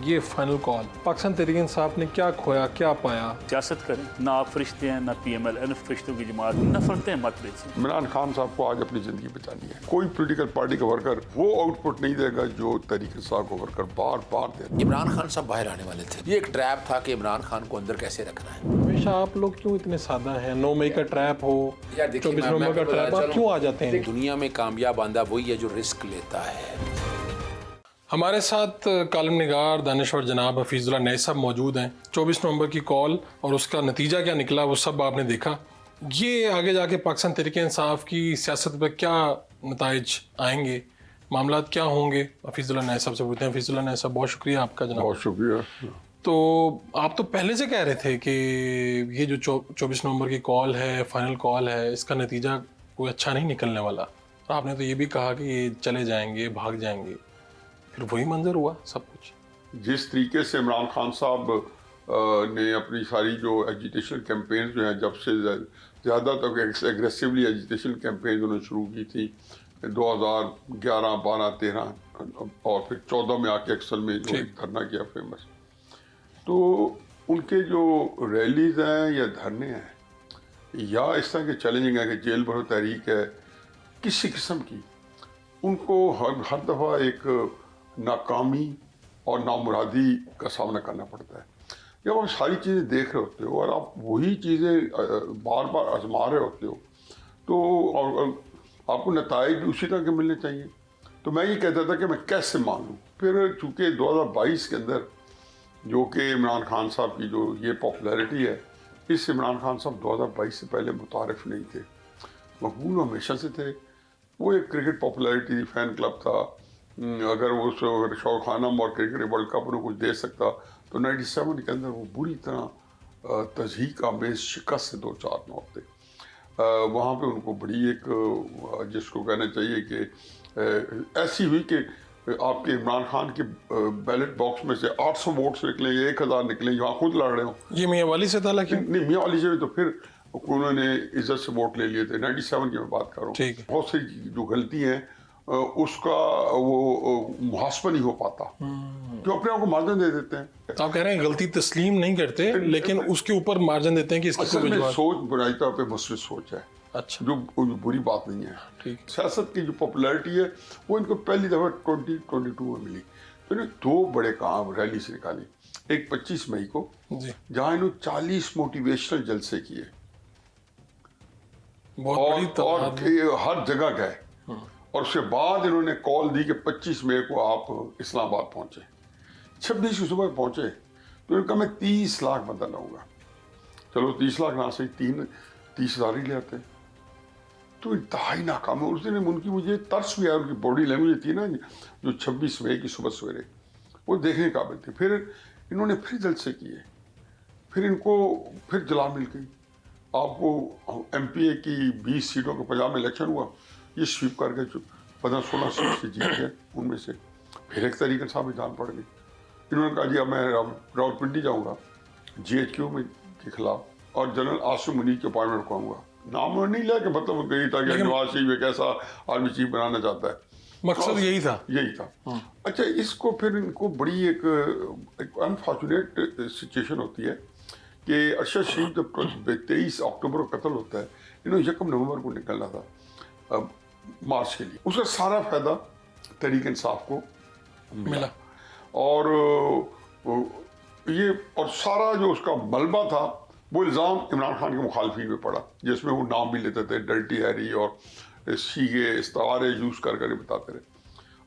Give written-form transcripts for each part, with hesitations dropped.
یہ final call Pakistan Tehreek Insaf نے کیا کھویا کیا پایا؟ سیاست کریں، نہ آپ فرشتے ہیں نہ پی ایم ایل این فرشتوں کی جماعت، نفرتیں مت بیچیں۔ عمران خان صاحب کو آج اپنی زندگی بچانی ہے۔ کوئی پولیٹیکل پارٹی کا ورکر وہ آؤٹ پٹ نہیں دے گا جو تحریک انصاف کو ورکر بار بار دے گا۔ عمران خان صاحب باہر آنے والے تھے، یہ ایک ٹریپ تھا کہ عمران خان کو اندر کیسے رکھنا ہے۔ ہمیشہ آپ لوگ کیوں اتنے سادہ ہیں؟ 9 مئی کا ٹریپ ہو، 24 نومبر کا ٹریپ، آپ کیوں آ جاتے ہیں؟ دنیا میں کامیاب بندہ وہی ہے جو رسک لیتا ہے۔ ہمارے ساتھ کالم نگار دانشور جناب حفیظ اللہ نئی صاحب موجود ہیں۔ 24 نومبر کی کال اور اس کا نتیجہ کیا نکلا وہ سب آپ نے دیکھا۔ یہ آگے جا کے پاکستان تحریک انصاف کی سیاست پہ کیا نتائج آئیں گے، معاملات کیا ہوں گے، حفیظ اللہ نئی صاحب سے پوچھتے ہیں۔ حفیظ اللہ نئی صاحب بہت شکریہ آپ کا جناب۔ بہت شکریہ۔ تو آپ تو پہلے سے کہہ رہے تھے کہ یہ جو 24 نومبر کی کال ہے، فائنل کال ہے، اس کا نتیجہ کوئی اچھا نہیں نکلنے والا، اور آپ نے تو یہ بھی کہا کہ یہ چلے جائیں گے، بھاگ جائیں گے، پھر وہی منظر ہوا سب کچھ۔ جس طریقے سے عمران خان صاحب نے اپنی ساری جو ایجیٹیشن کیمپینز جو ہیں، جب سے زیادہ تک ایگریسولی ایجیٹیشن کیمپینز انہوں نے شروع کی تھی 2011 12 13 اور پھر 14 میں آ کے ایکسل میں جو دھرنا کیا فیمس، تو ان کے جو ریلیز ہیں یا دھرنے ہیں یا اس طرح کے چیلنجنگ ہے کہ جیل بھرو تحریک ہے کسی قسم کی، ان کو ہر دفعہ ایک ناکامی اور نامرادی کا سامنا کرنا پڑتا ہے۔ جب آپ ساری چیزیں دیکھ رہے ہوتے ہو اور آپ وہی چیزیں بار بار آزما رہے ہوتے ہو تو اور آپ کو نتائج بھی اسی طرح کے ملنے چاہیے۔ تو میں یہ کہتا تھا کہ میں کیسے مانوں، پھر چونکہ 2022 کے اندر جو کہ عمران خان صاحب کی جو یہ پاپولیرٹی ہے، اس عمران خان صاحب 2022 سے پہلے متعارف نہیں تھے، مقبول ہمیشہ سے تھے۔ وہ ایک کرکٹ پاپولیرٹی فین کلب تھا، اگر وہ شوق خانم اور کرکٹ ورلڈ کپ انہوں کچھ دے سکتا تو 97 کے اندر وہ بری طرح تضحیک آمیز شکست سے 2-4 نہ ہوتے۔ وہاں پہ ان کو بڑی ایک جس کو کہنا چاہیے کہ ایسی ہوئی کہ آپ کے عمران خان کے بیلٹ باکس میں سے 800 ووٹس نکلیں یا 1000 نکلیں جہاں خود لڑ رہے ہوں۔ یہ میاں والی سے تعلق ہے؟ نہیں، میاں والی سے تو پھر انہوں نے عزت سے ووٹ لے لیے تھے۔ 97 کی میں بات کر رہا ہوں۔ بہت سی جو غلطی ہیں اس کا وہ محاسبہ نہیں ہو پاتا، جو اپنے آپ کو مارجن دے دیتے ہیں۔ آپ کہہ رہے ہیں غلطی تسلیم نہیں کرتے لیکن اس کے اوپر مارجن دیتے ہیں کہ اس کی اصل میں سوچ بنائی طور پہ مثبت سوچ ہے، اچھا، جو بری بات نہیں ہے۔ سیاست کی جو پاپولیرٹی ہے وہ ان کو پہلی دفعہ 2022 میں ملی۔ انہوں نے 2 بڑے کام ریلی سے نکالی، ایک 25 مئی کو جہاں انہوں نے 40 موٹیویشنل جلسے کیے اور ہر جگہ گئے، اور اس کے بعد انہوں نے کال دی کہ 25 مئی کو آپ اسلام آباد پہنچے۔ 26 کی صبح پہنچے تو انہوں نے کہا میں 30 لاکھ بندہ لاؤں گا۔ چلو 30 لاکھ نہ صحیح 30,000 ہی لے آتے، تو انتہائی ناکام ہے۔ اس دن ان کی مجھے ترس بھی آیا، ان کی باڈی لینگویج تھی نا جو 26 مئی کی صبح سویرے، وہ دیکھنے قابل تھی۔ پھر انہوں نے پھر جلسے کیے، پھر ان کو پھر جلا مل گئی۔ آپ کو ایم پی اے کی 20 سیٹوں کے پنجاب میں الیکشن ہوا، یہ سویپ کر کے 15-16 سیٹ سے جیت گئے ان میں سے۔ پھر ایک تحریک انصاف میں جان پڑ گئی۔ انہوں نے کہا جی اب میں راولپنڈی جاؤں گا GHQ میں کے خلاف اور جنرل عاصم منیر کے اپوائنٹمنٹ رکھواؤں گا۔ نام انہوں نے نہیں لیا کہ مطلب یہی تھا کہ نواز شریف ایک ایسا آرمی چیف بنانا چاہتا ہے، مقصد یہی تھا۔ اچھا، اس کو پھر ان کو بڑی ایک انفارچونیٹ سچویشن ہوتی ہے کہ ارشد شریف جب 23 اکتوبر کو قتل ہوتا ہے، انہوں نے 1 نومبر کو نکلنا تھا مارچ کے لیے۔ اس کا سارا فائدہ تحریک انصاف کو ملا، اور یہ اور سارا جو اس کا ملبہ تھا وہ الزام عمران خان کے مخالفین میں پڑا، جس میں وہ نام بھی لیتے تھے ڈرٹی ہیری اور سیگے استعارے یوز کر کے بتاتے رہے۔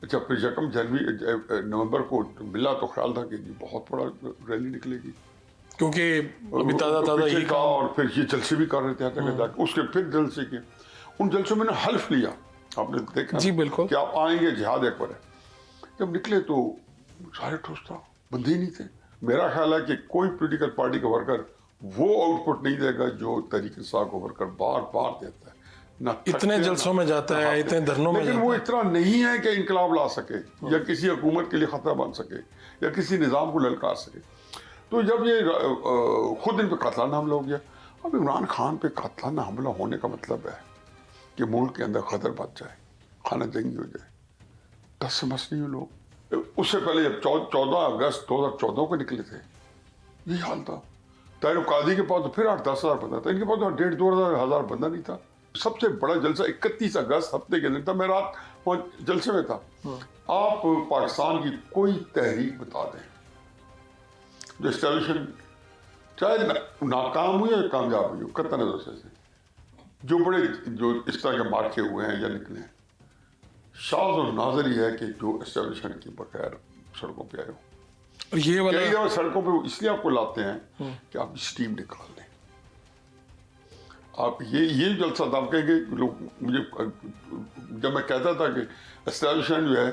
اچھا، پھر 1 نومبر کو ملا تو خیال تھا کہ جی بہت بڑا ریلی نکلے گی، کیونکہ ابھی تازہ ہی تھا، اور پھر یہ جلسے بھی کر رہے تھے جگہ جا کے۔ اس کے پھر جلسے کیے، ان جلسوں میں نے حلف لیا، آپ نے دیکھا جی بالکل، کہ آپ آئیں گے، جہاد اکبر ہے۔ جب نکلے تو سارے ٹھوس تھا، بندے ہی نہیں تھے۔ میرا خیال ہے کہ کوئی پولیٹیکل پارٹی کا ورکر وہ آؤٹ پٹ نہیں دے گا جو تحریک انصاف کو ورکر بار بار دیتا ہے، نہ اتنے جلسوں میں جاتا ہے، اتنے دھرنوں میں، لیکن وہ اتنا نہیں ہے کہ انقلاب لا سکے یا کسی حکومت کے لیے خطرہ بن سکے یا کسی نظام کو للکار سکے۔ تو جب یہ خود ان پہ قاتلانہ حملہ ہو گیا، اب عمران خان پہ قاتلانہ حملہ ہونے کا مطلب ہے کہ ملک کے اندر خطر بچ جائے، خانہ جنگی ہو جائے، 10 سے مس نہیں ہو لوگ، اس سے پہلے جب 14 اگست 2014 کو نکلے تھے یہی حال تھا. طاہر قاضی کے پاس تو پھر 8-10 ہزار بندہ تھا, ان کے پاس تو 1.5-2 ہزار بندہ نہیں تھا. سب سے بڑا جلسہ 31 اگست ہفتے کے دن تھا, میں رات جلسے میں تھا. آپ پاکستان کی کوئی تحریک بتا دیں جو اسٹیبلشمنٹ چاہے ناکام ہوئی یا کامیاب ہوئی ہو, قطع نظر سے جو بڑے جو اس طرح کے مارکے ہوئے ہیں یا نکلے ہیں, شاذ و نادر یہ ہے کہ جو اسٹیبلشمنٹ کی بغیر سڑکوں پہ آئے ہو. اور یہ والا کئی دفعہ سڑکوں پہ اس لیے آپ کو لاتے ہیں کہ آپ اسٹیم نکال دیں. آپ یہ جلسہ تھا, آپ کہیں گے لوگ مجھے جب میں کہتا تھا کہ اسٹیبلشمنٹ جو ہے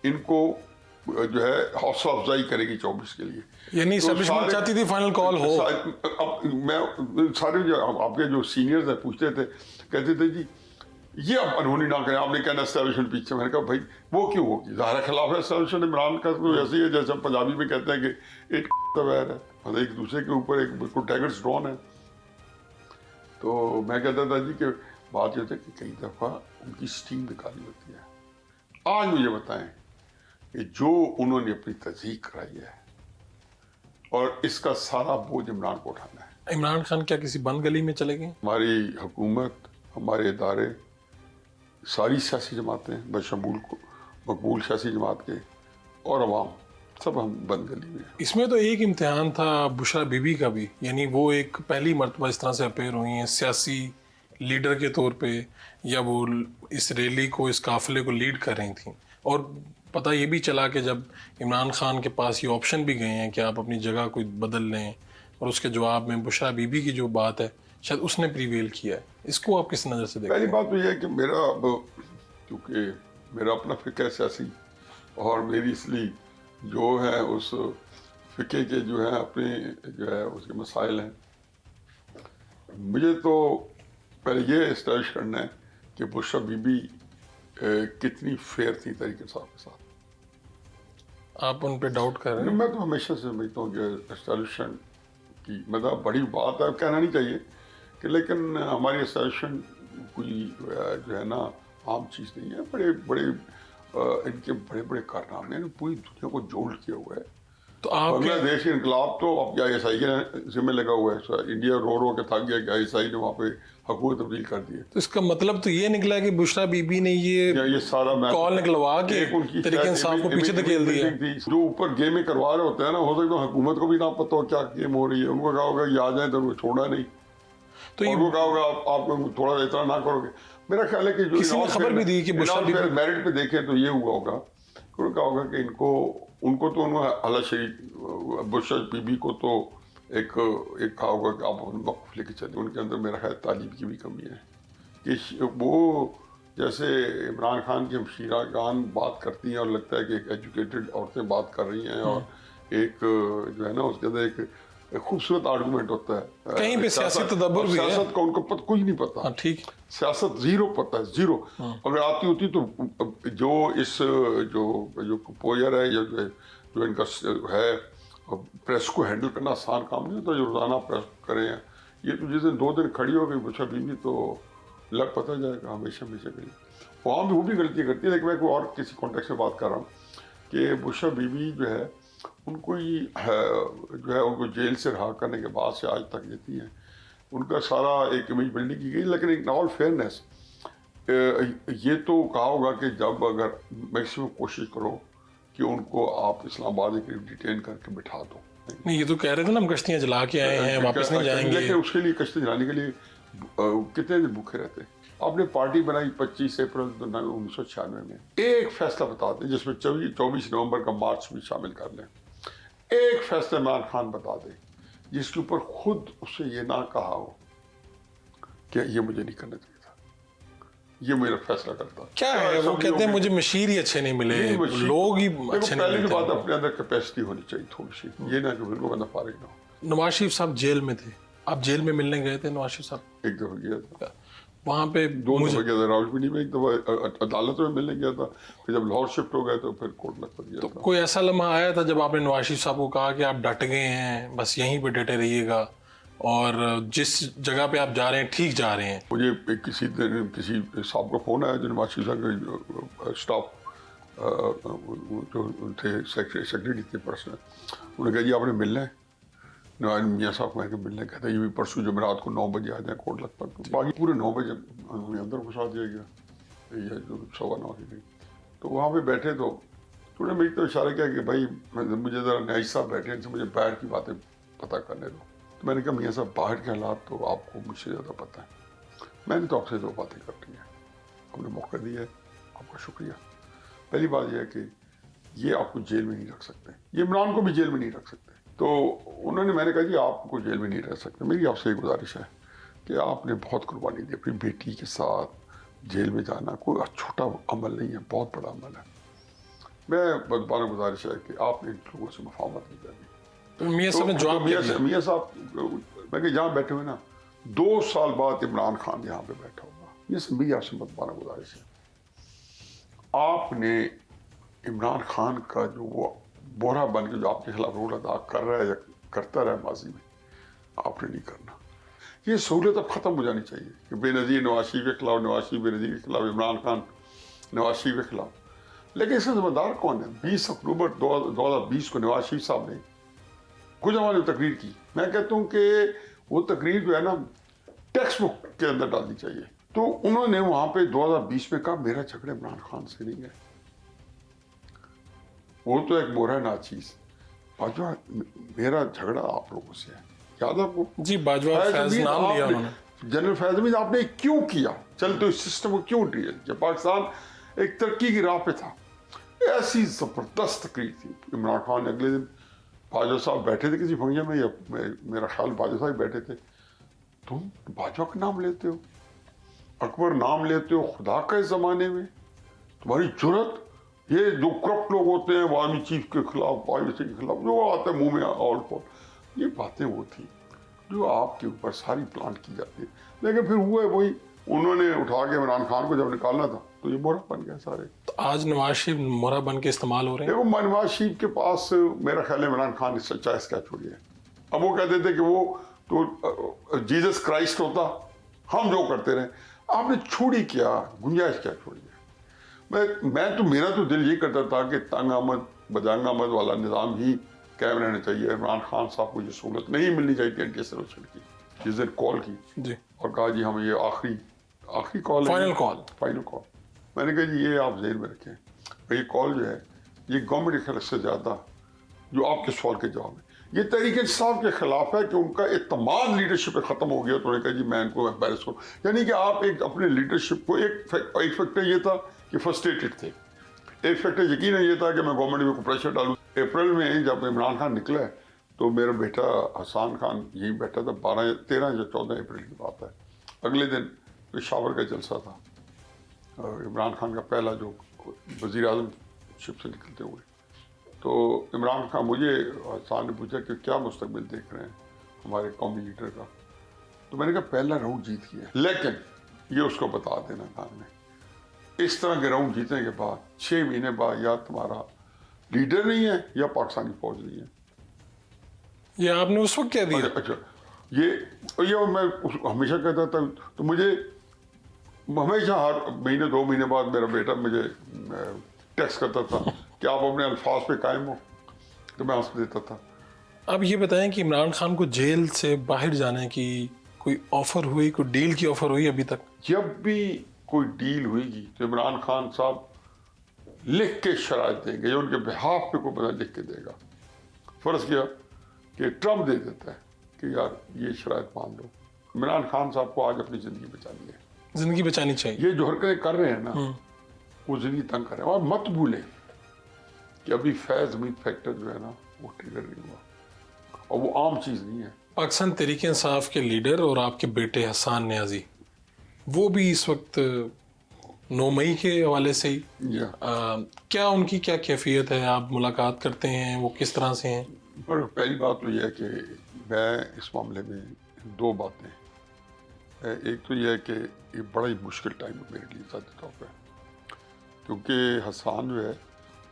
ان کو جو ہے حوصلہ افزائی کرے گی 24 کے لیے, یعنی اسٹیبلشمنٹ چاہتی تھی فائنل کال ہو. اب میں سارے جو آپ کے جو سینئرز ہیں پوچھتے تھے, کہتے تھے جی یہ آپ انہونی نہ کریں, آپ نے کہنا اسٹیبلشمنٹ پیچھے. میں نے کہا بھائی وہ کیوں ہوگی, ظاہر خلاف ہے اسٹیبلشمنٹ. عمران کا تو ایسے ہی ہے جیسے ہم پنجابی میں کہتے ہیں کہ ایک ویر ہے, مطلب ایک دوسرے کے اوپر ایک بالکل ٹیگرز ڈرون ہے. تو میں کہتا تھا جی کہ بات یہ ہوتی ہے کہ کئی دفعہ ان کی اسٹیم نکالی ہوتی ہے. آج مجھے بتائیں کہ جو انہوں نے اپنی تصدیق کرائی ہے اور اس کا سارا بوجھ عمران کو اٹھانا ہے. عمران خان کیا کسی بند گلی میں چلے گئے؟ ہماری حکومت, ہمارے ادارے, ساری سیاسی جماعتیں بشمول کو مقبول سیاسی جماعت کے اور عوام سب ہم بند گلی میں. اس میں تو ایک امتحان تھا بشرا بی بی کا بھی, یعنی وہ ایک پہلی مرتبہ اس طرح سے اپیئر ہوئی ہیں سیاسی لیڈر کے طور پہ, یا وہ اس ریلی کو, اس قافلے کو لیڈ کر رہی تھیں. اور پتہ یہ بھی چلا کہ جب عمران خان کے پاس یہ آپشن بھی گئے ہیں کہ آپ اپنی جگہ کوئی بدل لیں, اور اس کے جواب میں بشرا بی بی کی جو بات ہے شاید اس نے پریویل کیا ہے. اس کو آپ کس نظر سے دیکھتے ہیں؟ پہلی بات تو یہ ہے کہ میرا کیونکہ میرا اپنا فقہ ہے سیاسی, اور میری اس لیے جو ہے اس فقہ کے جو ہے اپنے جو ہے اس کے مسائل ہیں. مجھے تو پہلے یہ اسٹیبلش کرنا ہے کہ بشرا بی بی کتنی فیئر تھی طریقے صاحب کے ساتھ. آپ ان پہ ڈاؤٹ کر رہے ہیں؟ میں تو ہمیشہ سے سمجھتا ہوں کہ اسٹیبلشمنٹ کی مطلب بڑی بات ہے, کہنا نہیں چاہیے کہ, لیکن ہماری اسٹیبلشمنٹ کوئی جو ہے نا عام چیز نہیں ہے. بڑے بڑے ان کے بڑے بڑے کارنامے ہیں, پوری دنیا کو جوڑ کیا ہوا ہے. تو آپ بنگلہ دیش کے انقلاب تو اب کیا آئی کے ذمہ لگا ہوا ہے, انڈیا رو کے تھک گیا کہ آئی نے وہاں پہ حکومت تبدیل کر دی ہے. تو اس کا مطلب تو یہ نکلا کہ بشرا بی بی نے یہ سارا کال نکلوا کے طریقے انصاف کو پیچھے دھکیل دیا. جو اوپر گیمیں کروا رہے ہوتے ہیں نا, ہو سکتا ہے حکومت کو بھی نہ پتہ ہو کیا گیم ہو رہی ہے. ان کو کہا ہوگا یہ آ جائیں تو ان کو چھوڑا نہیں, تو ان کو کہا ہوگا آپ کو تھوڑا اتنا نہ کرو گے. میرا خیال ہے کہ جو کسی نے خبر بھی دی کہ بشرا بی بی میرٹ پہ دیکھیں تو یہ ہوا ہوگا, انہوں نے کہا ہوگا کہ ان کو تو انہوں نے اعلیٰ شریف بشرا بی بی کو تو ایک کہا ہوگا کہ آپ وقف لے کے چلیں. ان کے اندر میرا خیال تعلیم کی بھی کمی ہے کہ وہ جیسے عمران خان کی ہمشیرہ گان بات کرتی ہیں اور لگتا ہے کہ ایک ایجوکیٹڈ عورتیں بات کر رہی ہیں, اور ایک جو ہے نا اس کے اندر ایک خوبصورت آرگومنٹ ہوتا ہے. کہیں پہ سیاسی تدبر بھی ہے, سیاست کا ان کو کچھ نہیں پتا. ٹھیک, سیاست زیرو پتہ ہے, زیرو. اگر آتی ہوتی تو جو اس جو پوئر ہے یا جو ان کا ہے پریس کو ہینڈل کرنا آسان کام نہیں ہوتا, جو روزانہ پریس کریں ہیں. یہ تو جس دن 2 دن کھڑی ہو گئی بشرا بی بی تو لگ پتہ جائے گا ہمیشہ کے لیے. وہاں بھی وہ بھی غلطی کرتی ہے, لیکن میں کوئی اور کسی کانٹیکس میں بات کر رہا ہوں کہ بشرا بی بی جو ہے ان کو جو ہے ان کو جیل سے رہا کرنے کے بعد سے آج تک دیتی ہیں. ان کا سارا ایک امیج بلڈنگ کی گئی, لیکن ان آل فیئرنیس یہ تو کہا ہوگا کہ جب اگر میکسیمم کوشش کرو کہ ان کو آپ اسلام آباد کے قریب ڈیٹین کر کے بٹھا دو. نہیں یہ تو کہہ رہے تھے نا ہم کشتیاں جلا کے آئے ہیں, واپس نہیں جائیں گے. اس کے لیے کشتی جلانے کے لیے کتنے دن بھوکے رہتے. آپ نے پارٹی بنائی 25 اپریل 1996 میں, ایک فیصلہ بتا دیں جس میں 24 نومبر کا مارچ بھی شامل کر لیں. ایک فیصلہ عمران خان بتا دے جس کے اوپر خود اسے یہ نہ کہا ہو کہ یہ مجھے نہیں کرنا چاہیے تھا, یہ میرا فیصلہ کرتا. کیا ہے وہ کہتے ہیں مجھے مشیر ہی اچھے نہیں ملے, لوگ ہی اچھے نہیں پہلے ملے. کی بات اپنے اندر کیپیسٹی ہونی چاہیے تھوڑی سی, یہ نہ کہ بالکل بندہ فارغ نہ ہو. نواز شریف صاحب جیل میں تھے, آپ جیل میں ملنے گئے تھے نواز شریف صاحب؟ ایک دفعہ گیا تھا, وہاں پہ 2 دفعہ گیا تھا. راولپنڈی میں ایک دفعہ عدالت میں ملنے گیا تھا, پھر جب لاہور شفٹ ہو گئے تو پھر کورٹ لکھپت گیا تھا. کوئی ایسا لمحہ آیا تھا جب آپ نے نواز شریف صاحب کو کہا کہ آپ ڈٹ گئے ہیں, بس یہیں پہ ڈٹے رہیے گا اور جس جگہ پہ آپ جا رہے ہیں ٹھیک جا رہے ہیں؟ مجھے کسی صاحب کا فون آیا جو نواز شریف صاحب کا اسٹاف جو تھے سیکرٹری تھے پرسنل، انہوں نے کہا جی آپ نے ملنا ہے نواز میاں صاحب کو ملنے کہتے ہیں یہ بھی پرسوں جمعرات کو 9 بجے آ جائیں کوٹ لکھپت، باقی پورے 9 بجے ہمیں اندر گھسا دیا گیا، یہ جو 9:15 کی گئی، تو وہاں پہ بیٹھے تو انہوں نے میری تو اشارہ کیا کہ بھائی مجھے ذرا نیاز صاحب بیٹھے ان سے مجھے باہر کی باتیں پتہ کرنے دو، تو میں نے کہا میاں صاحب باہر کے حالات تو آپ کو مجھ سے زیادہ پتہ ہے، میں نے تو آپ سے 2 باتیں کرنی ہیں، آپ نے موقع دیا ہے آپ کا شکریہ۔ پہلی بات یہ ہے کہ یہ آپ کو جیل میں نہیں رکھ سکتے، یہ عمران کو بھی جیل میں نہیں رکھ سکتے، تو انہوں نے میں نے کہا جی آپ کو جیل میں نہیں رہ سکتے، میری آپ سے یہ گزارش ہے کہ آپ نے بہت قربانی دی اپنی بیٹی کے ساتھ، جیل میں جانا کوئی چھوٹا عمل نہیں ہے، بہت بڑا عمل ہے، میں بار گزارش ہے کہ آپ نے ان لوگوں سے مفاہمت نہیں کرنی۔ میاں صاحب نے جواب کیا دیا؟ میاں صاحب میں کہ جہاں بیٹھے ہوئے نا 2 سال بعد عمران خان یہاں پہ بیٹھا ہوگا، یہ میری آپ سے بار گزارش ہے، آپ نے عمران خان کا جو وہ بورا بن کے جو آپ کے خلاف رول ادا کر رہا ہے یا کرتا رہا ماضی میں، آپ نے نہیں کرنا، یہ سہولت اب ختم ہو جانی چاہیے کہ بے نظیر نواز شریف کے خلاف، نواز شریف بے نظیر کے خلاف، عمران خان نواز شریف کے خلاف، لیکن اس کا ذمہ دار کون ہے؟ 20 اکتوبر 2020 کو نواز شریف صاحب نے کچھ ہماری تقریر کی، میں کہتا ہوں کہ وہ تقریر جو ہے نا ٹیکسٹ بک کے اندر ڈالنی چاہیے، تو انہوں نے وہاں پہ 2020 میں کہا میرا جھگڑا عمران خان سے نہیں ہے، وہ تو ایک مورا ناچیز، باجوہ میرا جھگڑا آپ لوگوں سے ہے، یاد آپ کو؟ جی باجوہ فیض نام لیا انہوں نے، جنرل فیض حمید آپ نے کیوں کیا؟ چلتے اس سسٹم کو کیوں ڈیل کیا؟ پاکستان ایک ترقی کی راہ پہ تھا، ایسی زبردست تقریر تھی، عمران خان نے اگلے دن باجوہ صاحب بیٹھے تھے کسی فنکشن میں، یا میرا خیال باجوہ صاحب بیٹھے تھے، تم باجوہ کا نام لیتے ہو، اکبر نام لیتے ہو خدا کا اس زمانے میں، تمہاری جرت، یہ جو کرپٹ لوگ ہوتے ہیں آرمی چیف کے خلاف، آئی کے خلاف جو آتے ہیں منہ میں آل فور، یہ باتیں وہ تھی جو آپ کے اوپر ساری پلانٹ کی جاتی ہے، لیکن پھر ہوا ہے وہی، انہوں نے اٹھا کے عمران خان کو جب نکالنا تھا تو یہ مورا بن گیا سارے۔ تو آج نواز شریف مورا بن کے استعمال ہو رہے ہیں؟ دیکھو نواز شریف کے پاس میرا خیال ہے عمران خان نے سچا اسکیچ چھوڑی ہے، اب وہ کہتے تھے کہ وہ تو جیزس کرائسٹ ہوتا، ہم جو کرتے رہے، آپ نے چھوڑی کیا، گنجائش کیا چھوڑی ہے؟ میں تو میرا تو دل یہ کرتا تھا کہ تنگ آمد بدنگ آمد والا نظام ہی قائم رہنا چاہیے، عمران خان صاحب کو یہ سہولت نہیں ملنی چاہیے تھی اینٹی سروشن کی، جس دن کال کی جی اور کہا جی ہم یہ آخری کال ہے، فائنل کال، میں نے کہا جی یہ آپ ذہن میں رکھیں، یہ کال جو ہے یہ گورنمنٹ کے خلاف سے زیادہ جو آپ کے سوال کے جواب ہے، یہ تحریک انصاف کے خلاف ہے کہ ان کا اعتماد لیڈرشپ پہ ختم ہو گیا، تو انہوں نے کہا جی میں ان کو امبیرس کروں، یعنی کہ آپ ایک اپنے لیڈرشپ کو ایک فیکٹر یہ تھا کہ فرسٹریٹڈ تھے، ایک فیکٹر یقیناً یہ تھا کہ میں گورنمنٹ میں کوئی پریشر ڈالوں۔ اپریل میں جب عمران خان نکلا ہے تو میرا بیٹا حسان خان یہی بیٹھا تھا، 13 یا 14 اپریل کی بات ہے، اگلے دن پشاور کا جلسہ تھا، اور عمران خان کا پہلا جو وزیر اعظم شپ سے نکلتے ہوئے، تو عمران خان مجھے حسان نے پوچھا کہ کیا مستقبل دیکھ رہے ہیں ہمارے قومی لیڈر کا، تو میں نے کہا پہلا راؤنڈ جیت گیا، لیکن یہ اس کو بتا دینا تھا میں اس طرح کے راؤنڈ جیتنے کے بعد 6 مہینے بعد یا تمہارا لیڈر نہیں ہے یا پاکستانی فوج نہیں ہے۔ یہ آپ نے اس وقت کہہ دیا؟ اچھا یہ میں ہمیشہ کہتا تھا، تو مجھے ہمیشہ ہر مہینے 2 مہینے بعد میرا بیٹا مجھے ٹیکسٹ کرتا تھا کہ آپ اپنے الفاظ پہ قائم ہو، تو میں ہنس دیتا تھا۔ اب یہ بتائیں کہ عمران خان کو جیل سے باہر جانے کی کوئی آفر ہوئی، کوئی ڈیل کی آفر ہوئی ابھی تک؟ جب بھی کوئی ڈیل ہوئے گی تو عمران خان صاحب لکھ کے شرائط دیں گے، یا ان کے بہاف پہ کوئی بندہ لکھ کے دے گا۔ فرض کیا کہ ٹرمپ دے دیتا ہے کہ یار یہ شرائط مان لو، عمران خان صاحب کو آج اپنی زندگی بچانی ہے، زندگی بچانی چاہیے، یہ جو حرکتیں کر رہے ہیں نا وہ زندگی تنگ کر رہے ہیں، اور مت بھولیں کہ ابھی فیض حمید فیکٹر جو ہے نا وہ ٹریگر نہیں ہوا، اور وہ عام چیز نہیں ہے۔ پاکستان تحریک انصاف کے لیڈر اور آپ کے بیٹے حسان نیازی، وہ بھی اس وقت 9 مئی کے حوالے سے ہی، کیا ان کی کیا کیفیت ہے؟ آپ ملاقات کرتے ہیں، وہ کس طرح سے ہیں؟ پر پہلی بات تو یہ ہے کہ میں اس معاملے میں 2 باتیں، ایک تو یہ ہے کہ یہ بڑا ہی مشکل ٹائم ہے میرے لیے ذاتی طور پہ، کیونکہ حسان جو ہے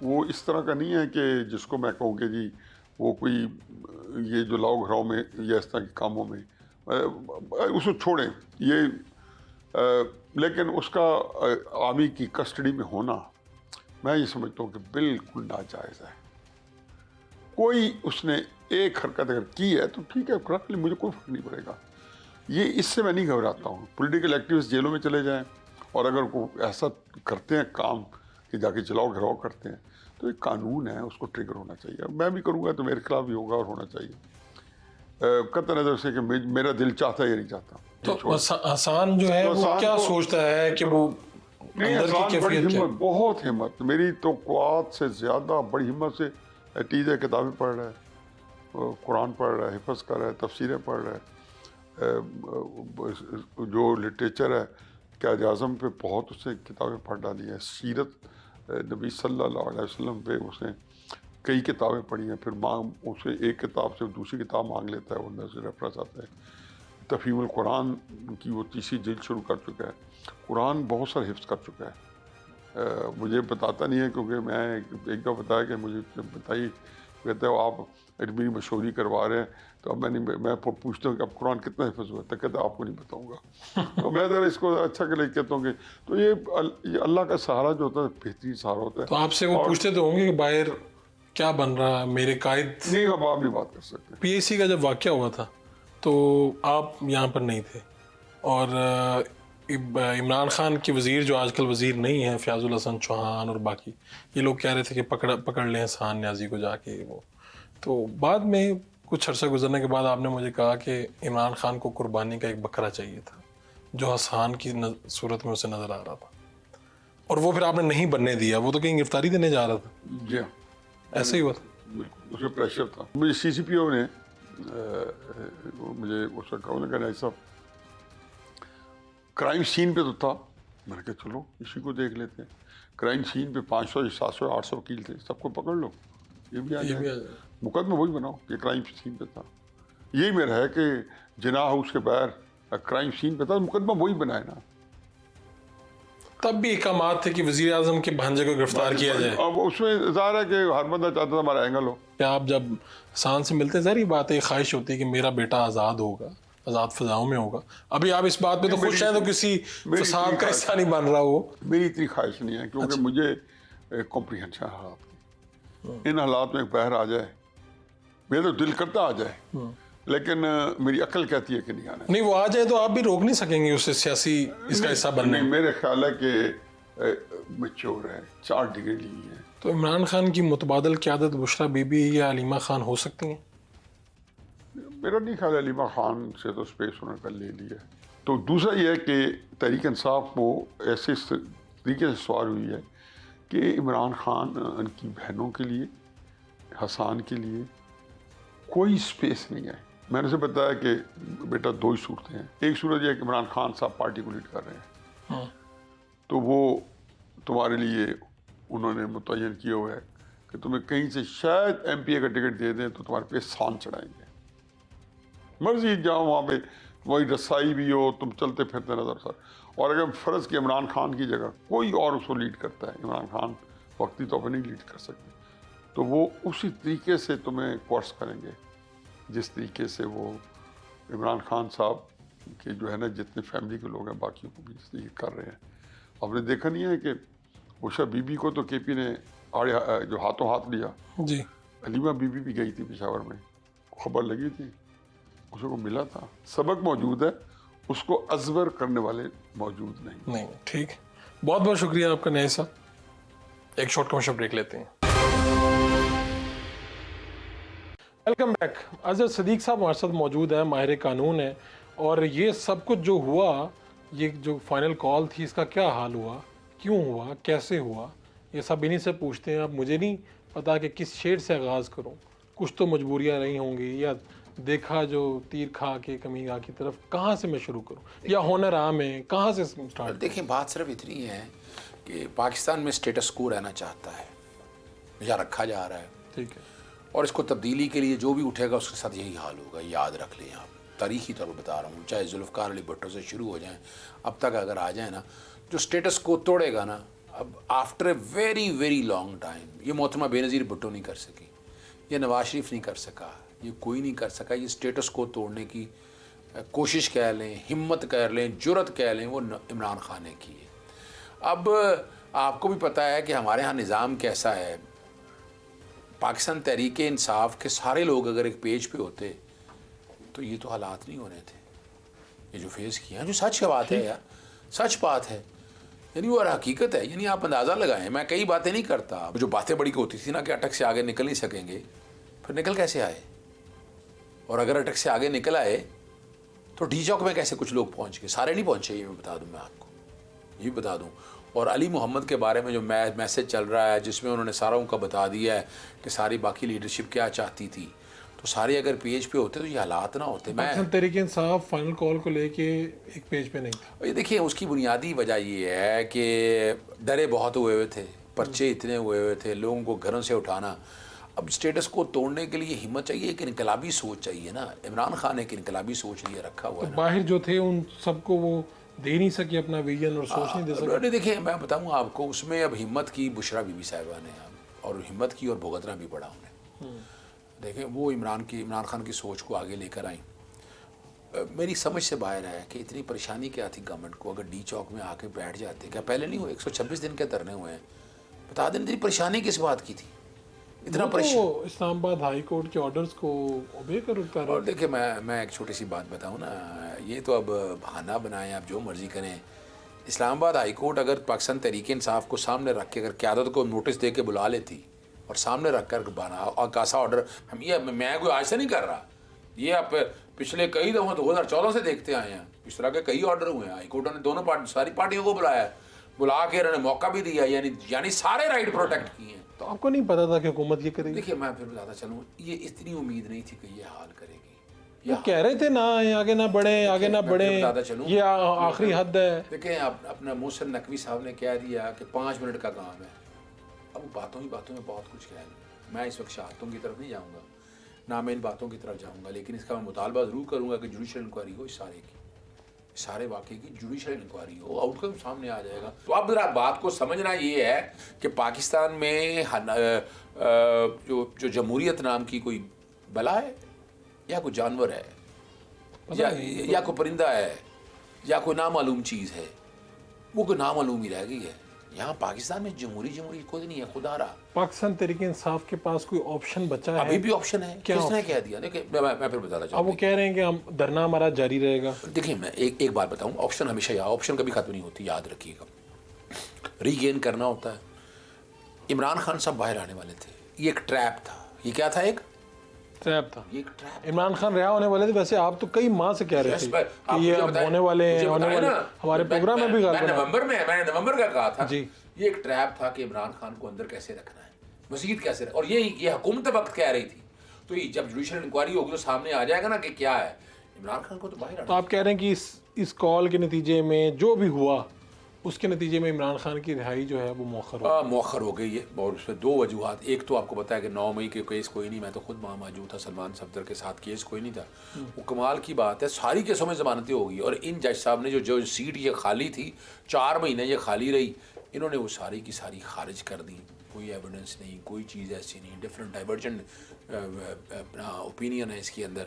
وہ اس طرح کا نہیں ہے کہ جس کو میں کہوں کہ جی وہ کوئی یہ جو لاؤ گھروں میں یا اس طرح کے کاموں میں اس کو چھوڑیں، یہ لیکن اس کا آرمی کی کسٹڈی میں ہونا، میں یہ سمجھتا ہوں کہ بالکل ناجائز ہے. کوئی اس نے ایک حرکت اگر کی ہے تو ٹھیک ہے رکھ لیں, مجھے کوئی فرق نہیں پڑے گا. یہ اس سے میں نہیں گھبراتا ہوں. پولیٹیکل ایکٹیوسٹ جیلوں میں چلے جائیں اور اگر کوئی ایسا کرتے ہیں کام کہ جا کے چلاؤ گھراؤ کرتے ہیں تو ایک قانون ہے, اس کو ٹریگر ہونا چاہیے. میں بھی کروں گا تو میرے خلاف بھی ہوگا اور ہونا چاہیے, قطع نظر سے کہ میرا دل چاہتا ہے یا نہیں چاہتا. تو حسان جو ہے وہ کیا سوچتا ہے کہ وہ نہیں, اندر کی حسان بڑی کیفیت کیا؟ ہمت, بہت ہمت, میری توقعات سے زیادہ بڑی ہمت سے نتیجہ کتابیں پڑھ رہا ہے, قرآن پڑھ رہا ہے, حفظ کر رہا ہے, تفسیریں پڑھ رہا ہے, جو لٹریچر ہے قائد اعظم پہ بہت اس نے کتابیں پڑھ ڈالی ہیں, سیرت نبی صلی اللہ علیہ وسلم پہ اس نے کئی کتابیں پڑھی ہیں. پھر اسے ایک کتاب سے دوسری کتاب مانگ لیتا ہے, وہ نظر ریفرنس آتا ہے. تفہیم القرآن کی وہ تیسری جلد شروع کر چکا ہے. قرآن بہت سارا حفظ کر چکا ہے. مجھے بتاتا نہیں ہے کیونکہ میں ایک دفعہ بتایا کہ مجھے بتائی, کہتا ہے آپ میری مشہوری کروا رہے ہیں, تو اب میں پوچھتا ہوں کہ اب قرآن کتنا حفظ ہوا ہے, تو کہتا ہے آپ کو نہیں بتاؤں گا. تو میں ذرا اس کو اچھا کہ لے کہتا ہوں کہ تو یہ اللہ کا سہارا جو ہوتا ہے بہترین سہارا ہوتا ہے. تو آپ سے وہ پوچھتے تو ہوں گے کہ باہر کیا بن رہا ہے میرے قائد؟ نہیں, اب آپ نہیں بات کر سکتے. پی ایس سی کا جب واقعہ ہوا تھا تو آپ یہاں پر نہیں تھے, اور عمران خان کے وزیر جو آج کل وزیر نہیں ہیں, فیاض الحسن چوہان اور باقی, یہ لوگ کہہ رہے تھے کہ پکڑ لیں حسان نیازی کو جا کے. وہ تو بعد میں کچھ عرصہ گزرنے کے بعد آپ نے مجھے کہا کہ عمران خان کو قربانی کا ایک بکرا چاہیے تھا جو حسان کی صورت میں اسے نظر آ رہا تھا, اور وہ پھر آپ نے نہیں بننے دیا. وہ تو کہیں گرفتاری دینے جا رہا تھا. جی ہاں, ایسا ہی ہوا تھا. بالکل اس میں پریشر تھا. مجھے سی سی پی او نے مجھے اس کا کہا, کہنا ایسا کرائم سین پہ تو تھا. میں نے کہا چلو اسی کو دیکھ لیتے ہیں. کرائم سین پہ 500 700 800 وکیل تھے, سب کو پکڑ لو, یہ بھی آ جائے, مقدمہ وہی بناؤ یہ کرائم سین پہ تھا. یہی میرا ہے کہ جناح ہاؤس کے باہر کرائم سین پہ تھا, مقدمہ وہی بنائے نا. تب بھی احکامات تھے کہ وزیر اعظم کے بھانجے کو گرفتار کیا جائے. اب اس میں ظاہر ہے کہ ہر بندہ چاہتا تھا ہمارا اینگل ہو. کیا آپ جب حسان سے ملتے, ظاہر بات ہے, خواہش ہوتی ہے کہ میرا بیٹا آزاد ہوگا, آزاد فضاؤں میں ہوگا. ابھی آپ اس بات پہ تو خوش ہیں تو کسی فساد کا حصہ نہیں بن رہا. وہ میری اتنی خواہش نہیں ہے کیونکہ مجھے کمپریہنشن حالات کی, ان حالات میں باہر آ جائے, میرا تو دل کرتا آ جائے, لیکن میری عقل کہتی ہے کہ نہیں آنا. نہیں, وہ آ جائے تو آپ بھی روک نہیں سکیں گے اسے سیاسی اس کا حصہ بننے. میرے خیال ہے کہ میچور ہے, 4 ڈگری لی ہے. تو عمران خان کی متبادل قیادت بشریٰ بی بی یا علیمہ خان ہو سکتی ہیں؟ میرا نہیں خیال ہے علیمہ خان سے تو اسپیس انہوں نے لے لی ہے. تو دوسرا یہ ہے کہ تحریک انصاف کو ایسے طریقے سے سوال ہوئی ہے کہ عمران خان ان کی بہنوں کے لیے, حسان کے لیے کوئی اسپیس نہیں ہے. میں نے اسے بتایا کہ بیٹا 2 ہی صورتیں ہیں. ایک صورت یہ ہے کہ عمران خان صاحب پارٹی کو لیڈ کر رہے ہیں, تو وہ تمہارے لیے انہوں نے متعین کیا ہوا ہے کہ تمہیں کہیں سے شاید ایم پی اے کا ٹکٹ دے دیں تو تمہارے پہ سان چڑھائیں گے, مرضی جاؤ وہاں پہ, وہی رسائی بھی ہو, تم چلتے پھرتے نظر سر. اور اگر فرض کہ عمران خان کی جگہ کوئی اور اس کو لیڈ کرتا ہے, عمران خان وقتی طور پر نہیں لیڈ کر سکتے, تو وہ اسی طریقے سے تمہیں کورس کریں گے جس طریقے سے وہ عمران خان صاحب کے جو ہے نا جتنے فیملی کے لوگ ہیں باقیوں کو بھی اس طریقے کر رہے ہیں. آپ نے دیکھا نہیں ہے کہ عشا بی بی کو تو کے پی نے جو ہاتھوں ہاتھ لیا, جی, علیمہ بی بی بھی گئی تھی پشاور میں, خبر لگی تھی, اس کو ملا تھا. سبق موجود ہے, اس کو ازبر کرنے والے موجود نہیں. ٹھیک, بہت بہت شکریہ آپ کا نیسا. ایک شارٹ کمرشل بریک لیتے ہیں. Welcome back. اظہر صدیق صاحب ہمارے ساتھ موجود ہیں, ماہر قانون ہیں, اور یہ سب کچھ جو ہوا, یہ جو فائنل کال تھی, اس کا کیا حال ہوا, کیوں ہوا, کیسے ہوا, یہ سب انہی سے پوچھتے ہیں. اب مجھے نہیں پتا کہ کس شیڈ سے آغاز کروں. کچھ تو مجبوریاں رہی ہوں گی, یا دیکھا جو تیر کھا کے کمیگا کی طرف, کہاں سے میں شروع کروں, یا ہنر عام ہے, کہاں سے سٹارٹ؟ دیکھیں, بات صرف اتنی ہے کہ پاکستان میں اسٹیٹس کو رہنا چاہتا ہے, یا رکھا جا رہا ہے, ٹھیک ہے, اور اس کو تبدیلی کے لیے جو بھی اٹھے گا اس کے ساتھ یہی حال ہوگا. یاد رکھ لیں آپ, تاریخی طور پر بتا رہا ہوں, چاہے ذوالفقار علی بھٹو سے شروع ہو جائیں اب تک اگر آ جائیں نا, جو اسٹیٹس کو توڑے گا نا, اب after a very very long time, یہ محترمہ بے نظیر بھٹو نہیں کر سکی, یہ نواز شریف نہیں کر سکا, یہ کوئی نہیں کر سکا. یہ اسٹیٹس کو توڑنے کی کوشش کہہ لیں, ہمت کہہ لیں, جرت کہہ لیں, وہ عمران خان نے کی ہے. اب آپ کو بھی پتہ ہے کہ ہمارے ہاں نظام کیسا ہے. پاکستان تحریک انصاف کے سارے لوگ اگر ایک پیج پہ ہوتے تو یہ تو حالات نہیں ہونے تھے یہ جو فیس کیا جو سچ بات ہے یار, سچ بات ہے, یعنی وہ حقیقت ہے. یعنی آپ اندازہ لگائیں, میں کئی باتیں نہیں کرتا, جو باتیں بڑی ہوتی تھی نا کہ اٹک سے آگے نکل نہیں سکیں گے, پھر نکل کیسے آئے؟ اور اگر اٹک سے آگے نکل آئے تو ڈی چوک میں کیسے کچھ لوگ پہنچ گئے؟ سارے نہیں پہنچے, یہ بتا دوں میں آپ کو, یہ بتا دوں. اور علی محمد کے بارے میں جو میسج چل رہا ہے جس میں انہوں نے سارا ان کا بتا دیا ہے کہ ساری باقی لیڈرشپ کیا چاہتی تھی, تو سارے اگر پیج پہ ہوتے تو یہ حالات نہ ہوتے. میں پاکستان تحریک انصاف فائنل کال کو لے کے ایک پیج پہ نہیں تھا. یہ دیکھیں اس کی بنیادی وجہ یہ ہے کہ ڈرے بہت ہوئے تھے, پرچے اتنے ہوئے تھے, لوگوں کو گھروں سے اٹھانا. اب اسٹیٹس کو توڑنے کے لیے ہمت چاہیے, ایک انقلابی سوچ چاہیے نا. عمران خان ایک انقلابی سوچ لیے رکھا ہوا ہے. باہر جو تھے ان سب کو وہ دے نہیں سکے اپنا ویژن اور سوچ نہیں دے سکے. دیکھیں میں بتاؤں آپ کو, اس میں اب ہمت کی بشرا بی بی صاحبہ نے, اور ہمت کی اور بھگتنا بھی پڑا انہیں. دیکھیں وہ عمران خان کی سوچ کو آگے لے کر آئیں. میری سمجھ سے باہر ہے کہ اتنی پریشانی کیا تھی گورنمنٹ کو اگر ڈی چوک میں آ کے بیٹھ جاتے. کیا پہلے نہیں ہوئے 126 دن کے دھرنے ہوئے ہیں؟ بتا دیں اتنی پریشانی کس بات کی تھی؟ اتنا وہ اسلام آباد ہائی کورٹ کے آرڈرز کو اوبے کر. اور دیکھیں میں ایک چھوٹی سی بات بتاؤں نا, یہ تو اب بہانہ بنائیں, آپ جو مرضی کریں. اسلام آباد ہائی کورٹ اگر پاکستان تحریک انصاف کو سامنے رکھ کے اگر قیادت کو نوٹس دے کے بلا لیتی اور سامنے رکھ کر بنا اور کاسا آرڈر, ہم یہ میں کوئی آج سے نہیں کر رہا, یہ آپ پچھلے کئی دفعہ 2014 سے دیکھتے آئے ہیں, اس طرح کے کئی آرڈر ہوئے ہیں. ہائی کورٹ نے دونوں ساری پارٹیوں کو بلایا, بلا کے انہوں نے موقع بھی دیا, یعنی سارے رائٹ پروٹیکٹ کیے ہیں. تو آپ کو نہیں پتا تھا کہ حکومت یہ کرے گی؟ دیکھیے میں پھر بتاتا چلوں, یہ اتنی امید نہیں تھی کہ یہ حال کرے گی. وہ کہہ رہے تھے نا آگے نہ بڑھیں, آگے نہ بڑھیں, یہ آخری حد ہے. دیکھیں اپنا محسن نقوی صاحب نے کہہ دیا کہ 5 منٹ کا کام ہے. اب باتوں ہی باتوں میں بہت کچھ کہہ لیں. میں اس وقت شہادتوں کی طرف نہیں جاؤں گا, نہ میں ان باتوں کی طرف جاؤں گا, لیکن اس کا میں مطالبہ ضرور کروں گا کہ جوڈیشل انکوائری ہو, اس سارے کی, سارے واقعے کی جوڈیشل انکوائری ہو, آؤٹ کم سامنے آ جائے گا. تو اب ذرا بات کو سمجھنا یہ ہے کہ پاکستان میں جو جمہوریت نام کی کوئی بلا ہے یا کوئی جانور ہے یا کوئی پرندہ ہے یا کوئی نامعلوم چیز ہے, وہ کوئی نامعلوم ہی رہ گئی ہے. یہاں پاکستان میں جمہوری کوئی نہیں ہے, خدا رہا. پاکستان تحریک انصاف کے پاس کوئی آپشن بچا ہے؟ ابھی بھی آپشن ہے. کس نے کہہ دیا؟ دیکھیں میں پھر بتانا چاہوں اب وہ کہہ رہے ہیں کہ ہم دھرنا ہمارا جاری رہے گا. دیکھیں میں ایک بات بتاؤں, آپشن ہمیشہ آپشن کبھی ختم نہیں ہوتی, یاد رکھیے گا. ری گین کرنا ہوتا ہے. عمران خان صاحب باہر آنے والے تھے, یہ ایک ٹریپ تھا. یہ کیا تھا؟ ایک ٹریپ تھا. یہ ایک ٹریپ. عمران خان رہا ہونے والے تھے. ویسے آپ تو کئی ماہ سے کہہ رہے تھے کہ یہ اب ہونے والے ہیں, ہمارے پروگرام میں بھی میں نے نومبر کا کہا تھا. جی یہ ایک ٹریپ تھا کہ عمران خان کو اندر کیسے رکھنا ہے, مزید کیسے رکھنا, اور یہ حکومت وقت کہہ رہی تھی. تو یہ جب جوڈیشل انکوائری ہوگی تو سامنے آ جائے گا نا کہ کیا ہے. عمران خان کو تو باہر تو آپ کہہ رہے ہیں کہ اس کال کے نتیجے میں جو بھی ہوا اس کے نتیجے میں عمران خان کی رہائی جو ہے وہ مؤخر ہو گئی ہے. اور اس میں 2 وجوہات. ایک تو آپ کو پتا ہے کہ 9 مئی کے کیس کوئی نہیں, میں تو خود وہاں موجود تھا, سلمان صفدر کے ساتھ کیس کوئی نہیں تھا. وہ کمال کی بات ہے, ساری کیسوں میں ضمانتیں ہوگی. اور ان جج صاحب نے جو سیٹ یہ خالی تھی 4 مہینے یہ خالی رہی, انہوں نے وہ ساری کی ساری خارج کر دی. کوئی ایویڈنس نہیں, کوئی چیز ایسی نہیں, ڈفرینٹ ڈائیورجنٹ اپنا اوپینین ہے اس کے اندر.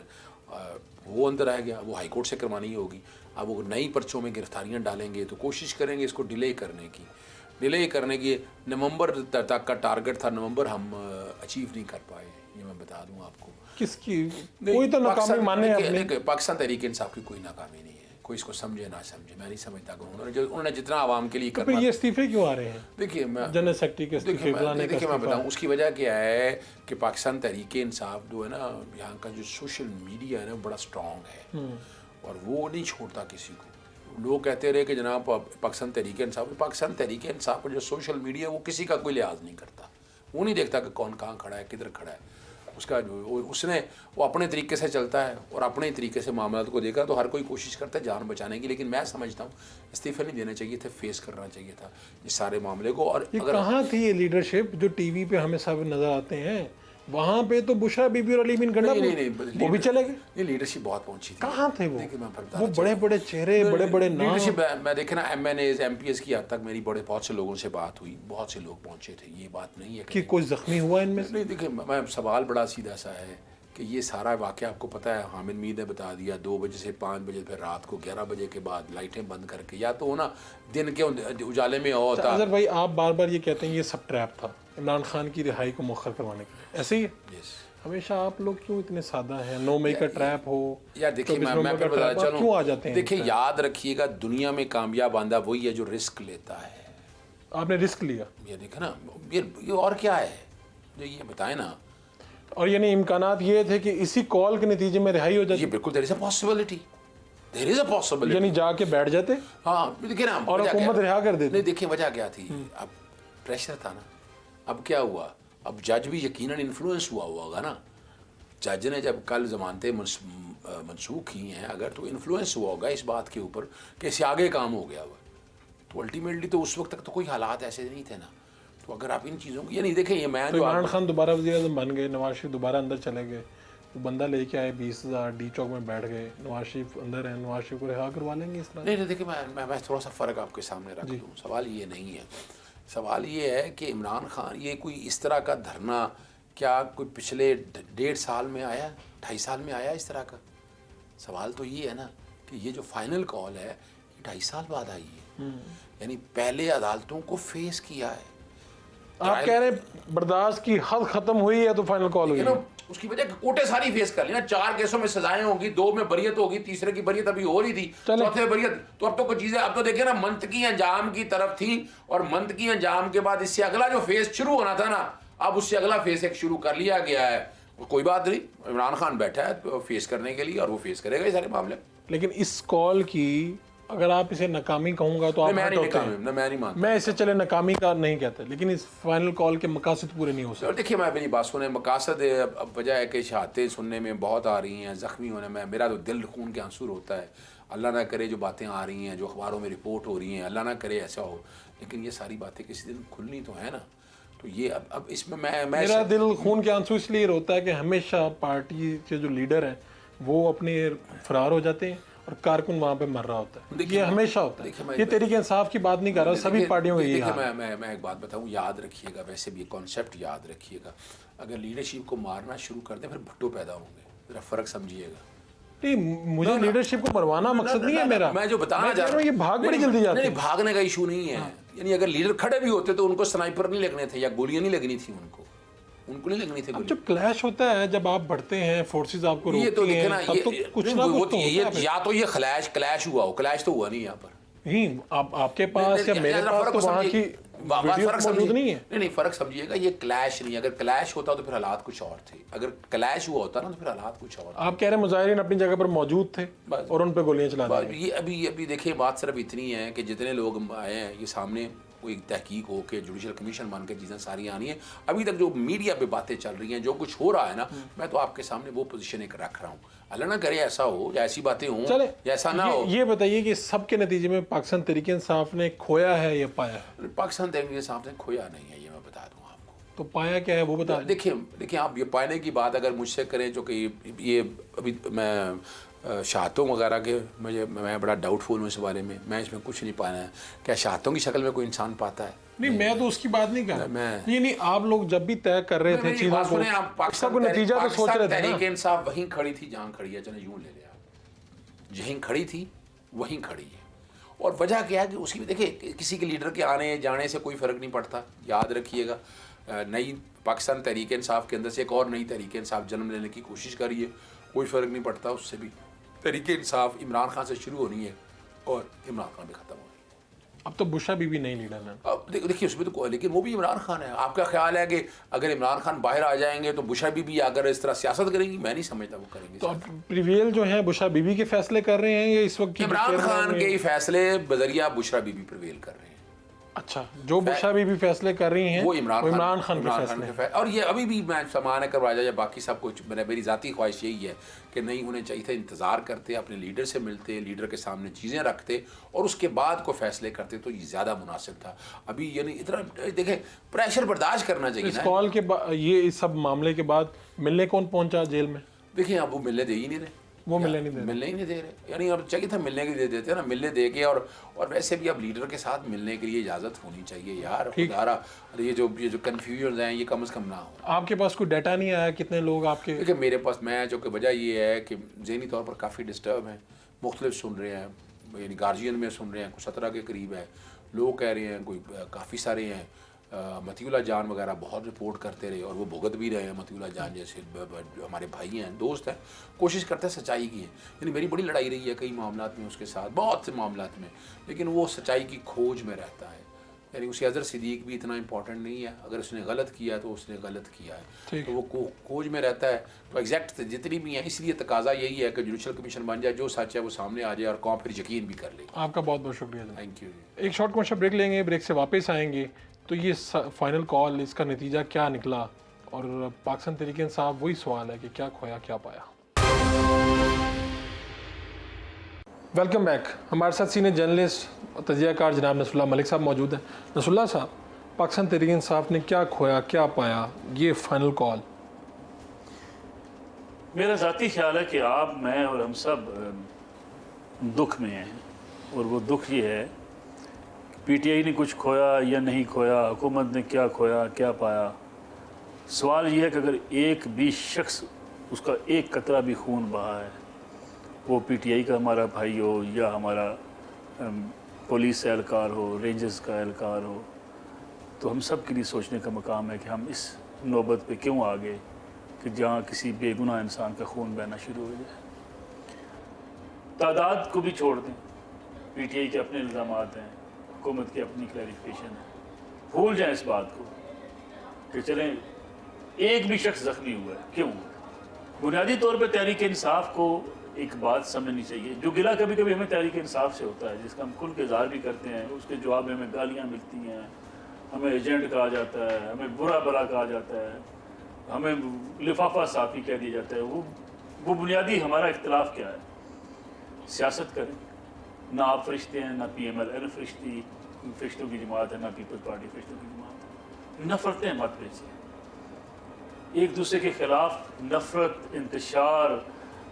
وہ اندر آ گیا, وہ ہائی کورٹ سے کروانی ہوگی. اب وہ نئی پرچوں میں گرفتاریاں ڈالیں گے تو کوشش کریں گے اس کو ڈیلے کرنے کی. نومبر تک کا ٹارگٹ تھا, نومبر ہم اچیو نہیں کر پائے, یہ میں بتا دوں آپ کو. کس کی کوئی تو ناکامی مانے اپنے پاکستان تحریک انصاف کی کوئی ناکامی نہیں ہے. کوئی اس کو سمجھے نہ سمجھے, میں نہیں سمجھتا کہ انہوں نے جتنا عوام کے لیے کرنا. یہ استعفے کیوں آ رہے ہیں؟ دیکھیے میں جنرل سیکرٹری کے استعفے میں بتاؤں اس کی وجہ کیا ہے کہ پاکستان تحریک انصاف جو ہے نا, یہاں کا جو سوشل میڈیا ہے نا بڑا اسٹرانگ ہے اور وہ نہیں چھوڑتا کسی کو. لوگ کہتے رہے کہ جناب پاکستان تحریک انصاف کا جو سوشل میڈیا ہے وہ کسی کا کوئی لحاظ نہیں کرتا. وہ نہیں دیکھتا کہ کون کہاں کھڑا ہے, کدھر کھڑا ہے. اس کا جو وہ اپنے طریقے سے چلتا ہے اور اپنے طریقے سے معاملات کو دیکھا, تو ہر کوئی کوشش کرتا ہے جان بچانے کی. لیکن میں سمجھتا ہوں استعفے نہیں دینا چاہیے تھا, فیس کرنا چاہیے تھا اس سارے معاملے کو. اور کہاں تھی یہ لیڈرشپ جو ٹی وی پہ ہمیں سب نظر آتے ہیں؟ وہاں پہ تو بشرا بی بی اور علی بن گنڈا وہ بھی چلے گئے. یہ لیڈرشپ بہت پہنچی تھی. کہاں تھے وہ بڑے بڑے چہرے, بڑے بڑے نام. لیڈرشپ میں دیکھے نا MNAs MPs کی حد تک میری بہت سے لوگوں سے بات ہوئی, بہت سے لوگ پہنچے تھے. یہ بات نہیں ہے کہ کوئی زخمی ہوا ان میں سے. نہیں, دیکھیں میں سوال بڑا سیدھا سا ہے کہ یہ سارا واقعہ آپ کو پتہ ہے، حامد میر نے بتا دیا 2 بجے سے 5 بجے، پھر رات کو 11 بجے کے بعد لائٹیں بند کر کے، یا تو نا دن کے اجالے میں ہوتا. اظہر بھائی آپ بار بار یہ کہتے ہیں یہ سب ٹریپ تھا عمران خان کی رہائی کو مؤخر کروانے کے لیے، ایسے ہی ہے؟ ہمیشہ آپ لوگ کیوں اتنے سادہ ہیں؟ 9 مئی کا ٹریپ ہو یا دیکھیں 24 میں نومبر پھر کا بتانا ٹریپ، آپ کیوں آ جاتے ہیں؟ دیکھیں یاد رکھیے گا، دنیا میں کامیاب بندہ وہی ہے جو رسک لیتا ہے. آپ نے رسک لیا، یہ دیکھیں نا، یہ اور کیا ہے جو یہ بتائیں نا. اور یعنی امکانات یہ تھے کہ اسی کال کے نتیجے میں رہائی ہو جاتی، یہ بالکل دیر از a possibility, there is a possibility. یعنی جا کے بیٹھ جاتے ہاں دیکھیں نا، اور حکومت رہا کر دیتی. نہیں دیکھیں وجہ کیا تھی، اب پریشر تھا نا. اب کیا ہوا، اب جج بھی یقیناً انفلوئنس ہوا ہوگا نا. جج نے جب کل ضمانتیں منسوخ کی ہیں اگر، تو انفلوئنس ہوا ہوگا اس بات کے اوپر کہ اس سے آگے کام ہو گیا ہوا. تو الٹیمیٹلی تو اس وقت تک تو کوئی حالات ایسے نہیں تھے نا. تو اگر آپ ان چیزوں کو، یعنی دیکھیں یہ میں جو عمران خان دوبارہ وزیر اعظم بن گئے، نواز شریف دوبارہ اندر چلے گئے، وہ بندہ لے کے آئے 20,000 ڈی چوک میں بیٹھ گئے، نواز شریف اندر ہیں، نواز شریف کو رہا کروا لیں گے اس طرح؟ نہیں دیکھیں میں تھوڑا سا فرق آپ کے سامنے رکھ دوں. سوال یہ نہیں ہے، سوال یہ ہے کہ عمران خان یہ کوئی اس طرح کا دھرنا کیا کوئی پچھلے 1.5 سال میں آیا، 2.5 سال میں آیا اس طرح کا؟ سوال تو یہ ہے نا کہ یہ جو فائنل کال ہے یہ 2.5 سال بعد آئی ہے. یعنی پہلے عدالتوں کو فیس کیا ہے. آپ کہہ رہے ہیں برداشت کی حد ختم ہوئی ہے تو فائنل کال ہوئی ہے. اس کی وجہ کوٹے ساری فیس کر لی نا. 4 کیسوں میں سزائیں ہوں گی، 2 میں بریت ہوگی، تیسرے کی بریت ابھی ہو رہی تھی، چوتھے میں بریت. تو اب تو کوئی چیزیں اب تو دیکھیں نا منطقی انجام کی طرف تھی، اور منطقی انجام کے بعد اس سے اگلا جو فیس شروع ہونا تھا نا، اب اس سے اگلا فیس ایک شروع کر لیا گیا ہے. کوئی بات نہیں، عمران خان بیٹھا ہے فیس کرنے کے لیے، اور وہ فیس کرے گا یہ سارے معاملے. لیکن اس کال کی اگر آپ اسے ناکامی کہوں گا تو آپ میں ہٹ ہوتے ہیں. نہیں مانتا. میں اسے چلے ناکامی کا نہیں کہتا، لیکن اس فائنل کال کے مقاصد پورے نہیں ہو سکتے. اور دیکھیے میں اپنی بات سنیں، مقاصد اب وجہ ہے کہ شہادتیں سننے میں بہت آ رہی ہیں، زخمی ہونے میں میرا تو دل خون کے آنسو ہوتا ہے. اللہ نہ کرے جو باتیں آ رہی ہیں، جو اخباروں میں رپورٹ ہو رہی ہیں، اللہ نہ کرے ایسا ہو. لیکن یہ ساری باتیں کسی دن کھلنی تو ہے نا. تو یہ اب اس میں میرا دل خون کے آنسو اس لیے روتا ہے کہ ہمیشہ پارٹی کے جو لیڈر ہیں وہ اپنے فرار ہو جاتے ہیں اور کارکن وہاں پہ مر رہا ہوتا ہے. یہ ہمیشہ ہوتا ہے. یہ تحریک انصاف کی بات نہیں کر رہا، سبھی پارٹیوں کا یہی حال ہے. میں ایک بات بتاؤں، یاد رکھیے گا، ویسے بھی کانسیپٹ یاد رکھیے گا، اگر لیڈرشپ کو مارنا شروع کر دیں پھر بھٹو پیدا ہوں گے. ذرا فرق سمجھیے گا. نہیں، مجھے لیڈرشپ کو مروانا مقصد نہیں ہے میرا. میں جو بتانا چاہ رہا ہوں یہ بھاگ بڑی جلدی جاتے ہیں. نہیں، بھاگنے کا ایشو نہیں ہے. یعنی اگر لیڈر کھڑے بھی ہوتے تو ان کو سنائپر نہیں لگنے تھے یا گولیاں نہیں لگنی تھیں، ان کو نہیں لگنی تھی. جب کلیش ہوتا ہے، جب آپ بڑھتے ہیں، فورسز آپ کو یہ تو روکتی ہیں، دیکھنا تب تو کچھ نہ کچھ تو ہوتا ہے. یا تو یہ کلیش ہوا ہو، کلیش تو ہوا نہیں یہاں پر. نہیں، آپ کے پاس یا میرے پاس تو وہاں کی ویڈیوز موجود نہیں ہے. نہیں فرق سمجھیے گا، یہ کلیش نہیں. اگر کلیش ہوتا تو پھر حالات کچھ اور تھے. اگر کلیش ہوا ہوتا نا تو پھر حالات کچھ اور. آپ کہہ رہے ہیں مظاہرین اپنی جگہ پر موجود تھے اور ان پہ گولیاں چلا دی. یہ ابھی دیکھیں بات صرف اتنی ہے کہ جتنے لوگ آئے ہیں یہ سامنے کوئی تحقیق ہو کے جوڈیشل کمیشن بن کے چیزیں ساری آنی ہیں. ابھی تک جو میڈیا پہ باتیں چل رہی ہیں، جو کچھ ہو رہا ہے نا، میں تو آپ کے سامنے وہ پوزیشن ایک رکھ رہا ہوں. اللہ نہ کرے ایسا ہو یا ایسی باتیں ہوں یا ایسا نہ ہو. یہ بتائیے کہ سب کے نتیجے میں پاکستان تحریک انصاف نے کھویا ہے یا پایا ہے؟ پاکستان تحریک انصاف نے کھویا نہیں ہے، یہ میں بتا دوں آپ کو. تو پایا کیا ہے وہ بتا دیں. دیکھیں آپ یہ پانے کی بات اگر مجھ سے کریں، جو کہ یہ ابھی میں شہادتوں وغیرہ کے میں بڑا ڈاؤٹ فل ہوں اس بارے میں. میں اس میں کچھ نہیں پانا ہے. کیا شہادتوں کی شکل میں کوئی انسان پاتا ہے؟ نہیں، میں تو اس کی بات نہیں کر رہا. یہ نہیں، آپ لوگ جب بھی طے کر رہے تھے چیزوں کو، اس کا کوئی نتیجہ تو سوچ رہے تھے نا. تحریک انصاف وہیں کھڑی تھی جہاں کھڑی ہے. چلیں یوں لے لیں آپ، جہیں کھڑی تھی وہیں کھڑی ہے. اور وجہ کیا ہے کہ اس کی دیکھیں کسی کے لیڈر کے آنے جانے سے کوئی فرق نہیں پڑتا. یاد رکھیے گا، نئی پاکستان تحریک انصاف کے اندر سے ایک اور نئی تحریک انصاف جنم لینے کی کوشش کری ہے. کوئی فرق نہیں پڑتا اس سے بھی. تحریک انصاف عمران خان سے شروع ہونی ہے اور عمران خان بھی ختم ہونی ہے. اب تو بشا بی بھی نہیں لیڈر ہے. اب دیکھیے اس میں تو لیکن وہ بھی عمران خان ہے. آپ کا خیال ہے کہ اگر عمران خان باہر آ جائیں گے تو بشا بی بھی اگر اس طرح سیاست کریں گی؟ میں نہیں سمجھتا وہ کریں گے. تو اب پریویل جو ہیں بشا بی بی کے فیصلے کر رہے ہیں یا اس وقت عمران خان کے فیصلے بذریعہ بشرا بی بی پریویل کر رہے ہیں. اچھا، جو بشا بی بی فیصلے کر رہی ہیں وہ عمران خان کے فیصلے. اور یہ ابھی بھی میں سامان کروا جائے باقی سب کچھ. میری ذاتی خواہش یہی ہے کہ نہیں ہونے چاہیے تھا. انتظار کرتے، اپنے لیڈر سے ملتے، لیڈر کے سامنے چیزیں رکھتے اور اس کے بعد کو فیصلے کرتے تو یہ زیادہ مناسب تھا. ابھی یعنی اتنا دیکھیں پریشر برداشت کرنا چاہیے. اس کال کے بعد، یہ اس سب معاملے کے بعد ملنے کون پہنچا جیل میں؟ دیکھیں اب وہ ملنے دے ہی نہیں رہے. وہ ملنے نہیں دے رہے. ملنے ہی نہیں دے رہے. یعنی اب چاہیے تھا ملنے کے لیے دیتے نا, ملنے دے کے, اور ویسے بھی اب لیڈر کے ساتھ ملنے کے لیے اجازت ہونی چاہیے یار. خدارا یہ جو کنفیوژنز ہیں یہ کم از کم نہ ہو. آپ کے پاس کوئی ڈیٹا نہیں آیا کتنے لوگ آپ کے؟ دیکھیں میرے پاس میں جو کہ وجہ یہ ہے کہ ذہنی طور پر کافی ڈسٹرب ہیں, مختلف سن رہے ہیں, یعنی گارجین میں سن رہے ہیں, کچھ 17 کے قریب ہے لوگ کہہ رہے ہیں, کوئی کافی سارے ہیں. مطیع اللہ جان وغیرہ بہت رپورٹ کرتے رہے اور وہ بھگت بھی رہے ہیں. مطیع اللہ جان جیسے ہمارے بھائی ہیں, دوست ہیں, کوشش کرتے ہیں سچائی کی ہے. یعنی میری بڑی لڑائی رہی ہے کئی معاملات میں اس کے ساتھ, بہت سے معاملات میں, لیکن وہ سچائی کی کھوج میں رہتا ہے. یعنی اسے اظہر صدیق بھی اتنا امپورٹنٹ نہیں ہے, اگر اس نے غلط کیا تو اس نے غلط کیا ہے, تو وہ کھوج میں رہتا ہے. تو ایگزیکٹ جتنی بھی ہیں, اس لیے تقاضا یہی ہے کہ جوڈیشل کمیشن بن جائے, جو سچ ہے وہ سامنے آ جائے اور قوم پھر یقین بھی کر لے. آپ کا بہت بہت شکریہ. Thank you. ایک شارٹ کمرشل بریک لیں گے, بریک سے واپس آئیں گے. تو یہ فائنل کال, اس کا نتیجہ کیا نکلا, اور پاکستان تحریک انصاف وہی سوال ہے کہ کیا کھویا کیا پایا. Welcome back. ہمارے ساتھ سینئر جرنلسٹ اور تجزیہ کار جناب نصر اللہ ملک صاحب موجود ہیں. نصر اللہ صاحب, پاکستان تحریک انصاف نے کیا کھویا کیا پایا, یہ فائنل کال. میرا ذاتی خیال ہے کہ آپ, میں اور ہم سب دکھ میں ہیں, اور وہ دکھ یہ ہے پی ٹی آئی نے کچھ کھویا یا نہیں کھویا, حکومت نے کیا کھویا کیا پایا. سوال یہ ہے کہ اگر ایک بھی شخص, اس کا ایک قطرہ بھی خون بہا ہے, وہ پی ٹی آئی کا ہمارا بھائی ہو یا ہمارا پولیس اہلکار ہو, رینجرز کا اہلکار ہو, تو ہم سب کے لیے سوچنے کا مقام ہے کہ ہم اس نوبت پہ کیوں آ گئے کہ جہاں کسی بے گناہ انسان کا خون بہنا شروع ہو جائے. تعداد کو بھی چھوڑ دیں, پی ٹی آئی کے اپنے الزامات ہیں, حکومت کی اپنی کلیریفیکیشن ہے, بھول جائیں اس بات کو کہ چلیں ایک بھی شخص زخمی ہوا ہے. کیوں؟ بنیادی طور پہ تحریک انصاف کو ایک بات سمجھنی چاہیے, جو گلہ کبھی کبھی ہمیں تحریک انصاف سے ہوتا ہے, جس کا ہم کھل کے اظہار بھی کرتے ہیں, اس کے جواب میں ہمیں گالیاں ملتی ہیں, ہمیں ایجنٹ کہا جاتا ہے, ہمیں برا بلا کہا جاتا ہے, ہمیں لفافہ صافی کہہ دیا جاتا ہے. وہ بنیادی ہمارا اختلاف کیا ہے؟ سیاست کریں. نہ آپ فرشتے ہیں, نہ پی ایم ایل این فرشتوں کی جماعت ہے, نہ پیپلز پارٹی فرشتوں کی جماعت ہے. نفرتیں مت بیچیں, ایک دوسرے کے خلاف نفرت, انتشار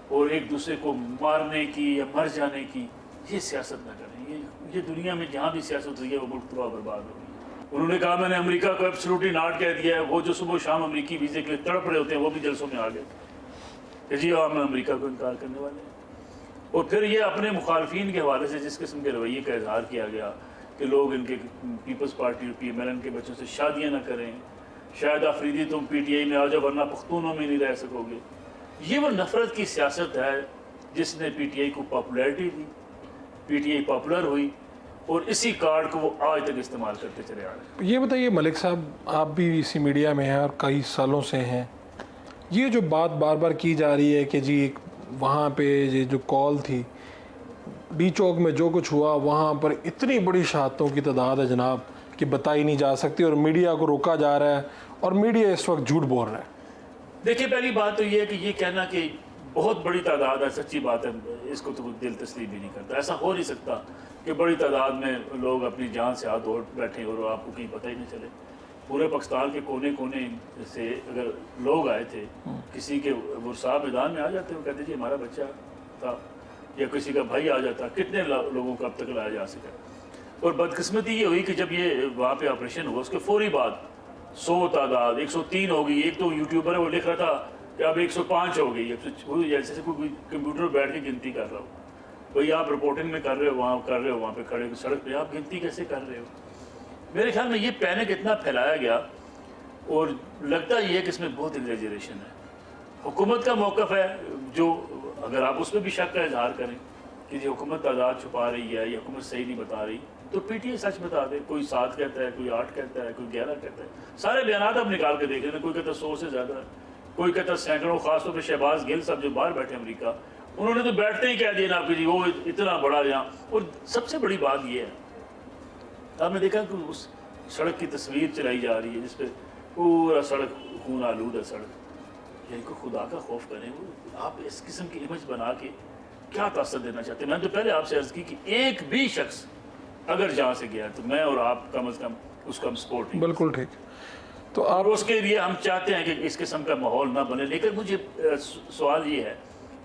اور ایک دوسرے کو مارنے کی یا مر جانے کی, یہ سیاست نہ کریں. یہ دنیا میں جہاں بھی سیاست ہوئی ہے وہ ملک تباہ برباد ہو گئی. انہوں نے کہا میں نے امریکہ کو ایبسلوٹلی ناٹ کہہ دیا ہے. وہ جو صبح و شام امریکی ویزے کے لیے تڑپ رہے ہوتے ہیں وہ بھی جلسوں میں آ گئے کہ جی ہم امریکہ کو انکار کرنے والے ہیں. اور پھر یہ اپنے مخالفین کے حوالے سے جس قسم کے رویے کا اظہار کیا گیا کہ لوگ ان کے پیپلز پارٹی اور پی ایم ایل این کے بچوں سے شادیاں نہ کریں, شاید آفریدی تم پی ٹی آئی میں آ جاؤ ورنہ پختونوں میں نہیں رہ سکو گے. یہ وہ نفرت کی سیاست ہے جس نے پی ٹی آئی کو popularity the, P T I popular ہوئی, اور اسی کارڈ کو وہ آج تک استعمال کرتے چلے آ رہے ہیں. یہ بتائیے ملک صاحب, آپ بھی اسی میڈیا میں ہیں اور کئی سالوں سے ہیں, یہ جو بات بار بار کی جا رہی ہے کہ جی وہاں پہ یہ جو کال تھی ڈی چوک میں, جو کچھ ہوا وہاں پر اتنی بڑی شہادتوں کی تعداد ہے جناب کہ بتائی نہیں جا سکتی, اور میڈیا کو روکا جا رہا ہے, اور میڈیا اس وقت جھوٹ بول رہا ہے. دیکھیے پہلی بات تو یہ ہے کہ یہ کہنا کہ بہت بڑی تعداد ہے, سچی بات ہے, اس کو تو دل تسلیم بھی نہیں کرتا. ایسا ہو نہیں سکتا کہ بڑی تعداد میں لوگ اپنی جان سے ہاتھ دھو بیٹھے اور آپ کو کہیں پتہ ہی نہیں چلے. پورے پاکستان کے کونے کونے سے اگر لوگ آئے تھے, کسی کے ورثاء میدان میں آ جاتے, وہ کہتے جی ہمارا بچہ تھا, یا کسی کا بھائی آ جاتا, کتنے لوگوں کو اب تک لایا جا سکا. اور بدقسمتی یہ ہوئی کہ جب یہ وہاں پہ آپریشن ہوا اس کے فوری بعد 100 تعداد 103 ہو گئی. ایک تو یوٹیوبر ہے وہ لکھ رہا تھا کہ اب 105 ہو گئی, جیسے کوئی کمپیوٹر بیٹھ کے گنتی کر رہا ہو. بھائی آپ رپورٹنگ میں کر رہے ہو وہاں پہ کھڑے سڑک پہ, آپ گنتی کیسے کر رہے ہو؟ میرے خیال میں یہ پینک اتنا پھیلایا گیا, اور لگتا یہ ہے کہ اس میں بہت ایگزیجریشن ہے. حکومت کا موقف ہے جو اگر آپ اس پہ بھی شک کا اظہار کریں کہ یہ حکومت تعداد چھپا رہی ہے, یہ حکومت صحیح نہیں بتا رہی, تو پی ٹی آئی سچ بتا دے. کوئی 7 کہتا ہے, کوئی 8 کہتا ہے, کوئی 11 کہتا ہے. سارے بیانات آپ نکال کے دیکھ رہے ہیں. کوئی کہتا ہے 100 سے زیادہ ہے, کوئی کہتا ہے سینکڑوں. خاص طور پہ شہباز گل صاحب جو باہر بیٹھے امریکہ, انہوں نے تو بیٹھتے ہی کہہ دیا نا کہ جی وہ اتنا بڑا یہاں. اور سب سے بڑی بات یہ ہے, آپ نے دیکھا کہ اس سڑک کی تصویر چلائی جا رہی ہے جس پہ پورا سڑک خون آلود ہے سڑک. یعنی کہ خدا کا خوف کریں, آپ اس قسم کی امیج بنا کے کیا تاثر دینا چاہتے ہیں؟ میں نے تو پہلے آپ سے عرض کی کہ ایک بھی شخص اگر جہاں سے گیا تو میں اور آپ کم از کم اس کو ہم سپورٹ نہیں. بالکل ٹھیک. تو آپ اس کے لیے ہم چاہتے ہیں کہ اس قسم کا ماحول نہ بنے. لیکن مجھے سوال یہ ہے